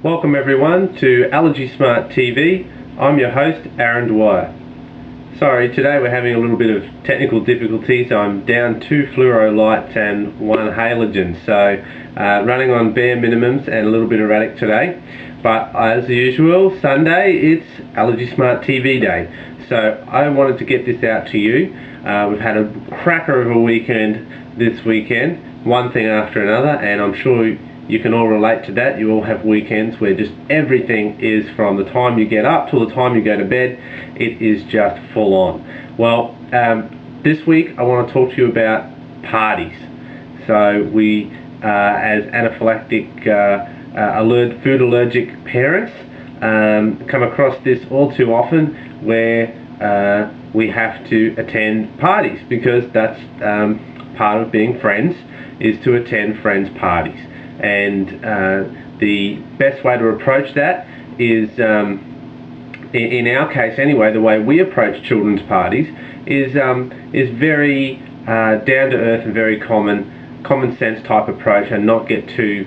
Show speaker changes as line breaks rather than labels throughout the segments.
Welcome everyone to Allergy Smart TV. I'm your host, Aaron Dwyer. Sorry, today we're having a little bit of technical difficulties. I'm down 2 fluoro lights and 1 halogen, so running on bare minimums and a little bit erratic today. But as usual, Sunday it's Allergy Smart TV Day. So I wanted to get this out to you. We've had a cracker of a weekend this weekend, one thing after another, and I'm sure you can all relate to that. You all have weekends where just everything is, from the time you get up till the time you go to bed, it is just full on. Well, this week I want to talk to you about parties. So we, as anaphylactic, food allergic parents, come across this all too often, where we have to attend parties, because that's part of being friends, is to attend friends' parties. And the best way to approach that is, in our case anyway, the way we approach children's parties is very down to earth and very common sense type approach, and not get too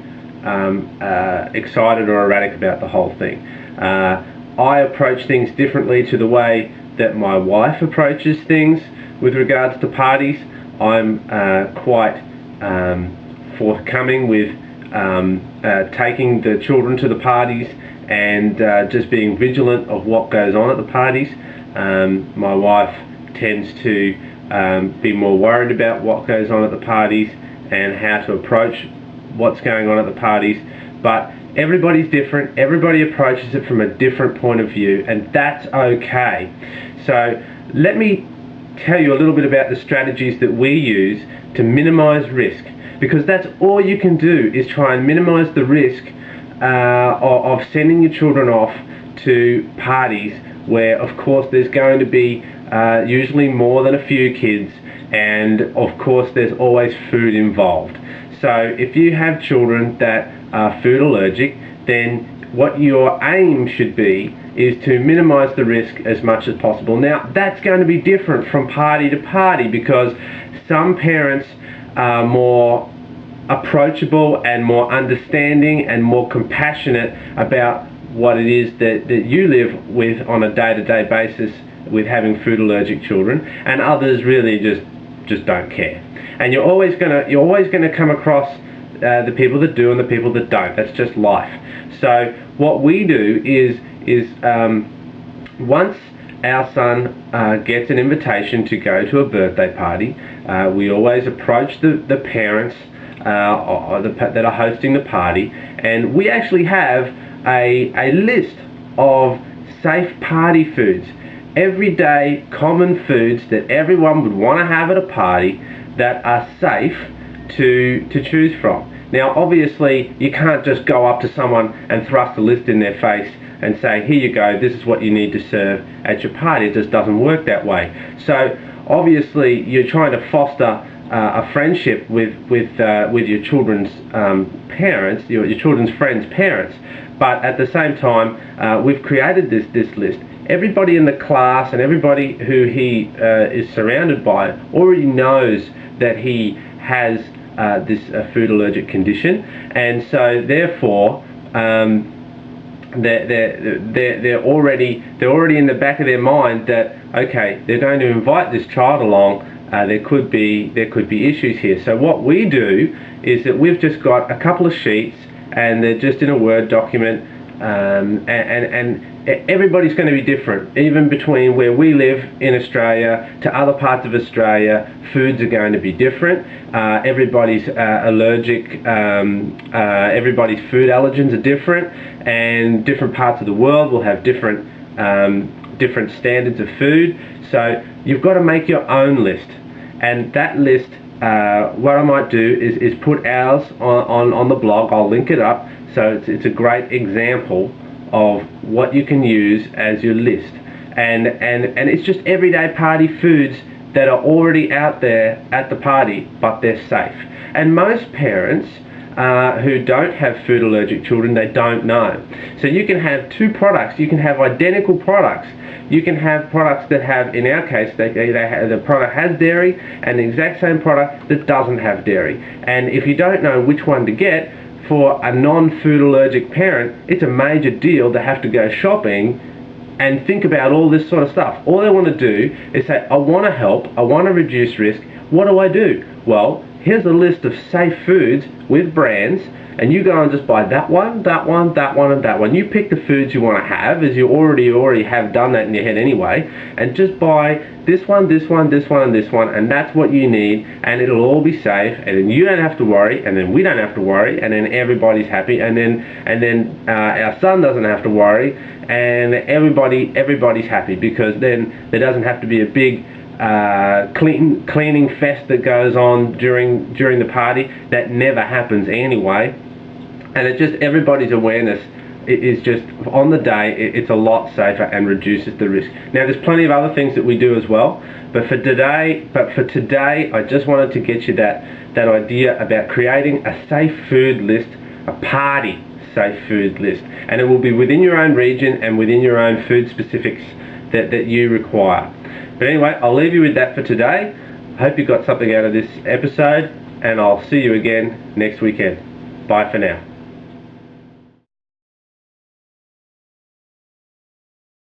excited or erratic about the whole thing. I approach things differently to the way that my wife approaches things with regards to parties. I'm quite forthcoming with taking the children to the parties and just being vigilant of what goes on at the parties. My wife tends to be more worried about what goes on at the parties and how to approach what's going on at the parties. But everybody's different, everybody approaches it from a different point of view, and that's okay. So let me tell you a little bit about the strategies that we use to minimize risk, because that's all you can do, is try and minimize the risk of sending your children off to parties where, of course, there's going to be usually more than a few kids, and of course there's always food involved. So if you have children that are food allergic, then what your aim should be is to minimize the risk as much as possible. Now, that's going to be different from party to party, because some parents are more approachable and more understanding and more compassionate about what it is that you live with on a day-to-day basis with having food allergic children, and others really just don't care. And you're always gonna come across the people that do and the people that don't. That's just life. So what we do is once our son gets an invitation to go to a birthday party, we always approach the parents that are hosting the party, and we actually have a list of safe party foods, everyday common foods that everyone would want to have at a party, that are safe to choose from. Now, obviously, you can't just go up to someone and thrust a list in their face and say, here you go, this is what you need to serve at your party. It just doesn't work that way. So obviously you're trying to foster a friendship with your children's parents, your children's friends' parents. But at the same time, we've created this list. Everybody in the class and everybody who he is surrounded by already knows that he has this food allergic condition, and so therefore they're already in the back of their mind that, okay, they're going to invite this child along. There could be issues here. So what we do is that we've just got a couple of sheets, and they're just in a Word document, and everybody's going to be different. Even between where we live in Australia to other parts of Australia, foods are going to be different. Everybody's allergic, everybody's food allergens are different, and different parts of the world will have different standards of food. So you've got to make your own list, and that list, what I might do is put ours on the blog. I'll link it up, so it's a great example of what you can use as your list, and it's just everyday party foods that are already out there at the party, but they're safe. And most parents who don't have food allergic children, they don't know. So you can have two products, you can have identical products. You can have products that have, in our case, the product has dairy, and the exact same product that doesn't have dairy. And if you don't know which one to get, for a non-food allergic parent, it's a major deal to have to go shopping and think about all this sort of stuff. All they want to do is say, I want to help, I want to reduce risk, what do I do? Well, here's a list of safe foods with brands, and you go and just buy that one, that one, that one, and that one. You pick the foods you want to have, as you already have done that in your head anyway, and just buy this one, this one, this one, and this one, and that's what you need, and it'll all be safe, and then you don't have to worry, and then we don't have to worry, and then everybody's happy, and then our son doesn't have to worry, and everybody's happy, because then there doesn't have to be a big cleaning fest that goes on during the party. That never happens anyway, and it just, everybody's awareness is just on the day, it's a lot safer and reduces the risk. Now there's plenty of other things that we do as well, but for today I just wanted to get you that idea about creating a safe food list, a party safe food list, and it will be within your own region and within your own food specifics that you require. But anyway, I'll leave you with that for today. I hope you got something out of this episode, and I'll see you again next weekend. Bye for now.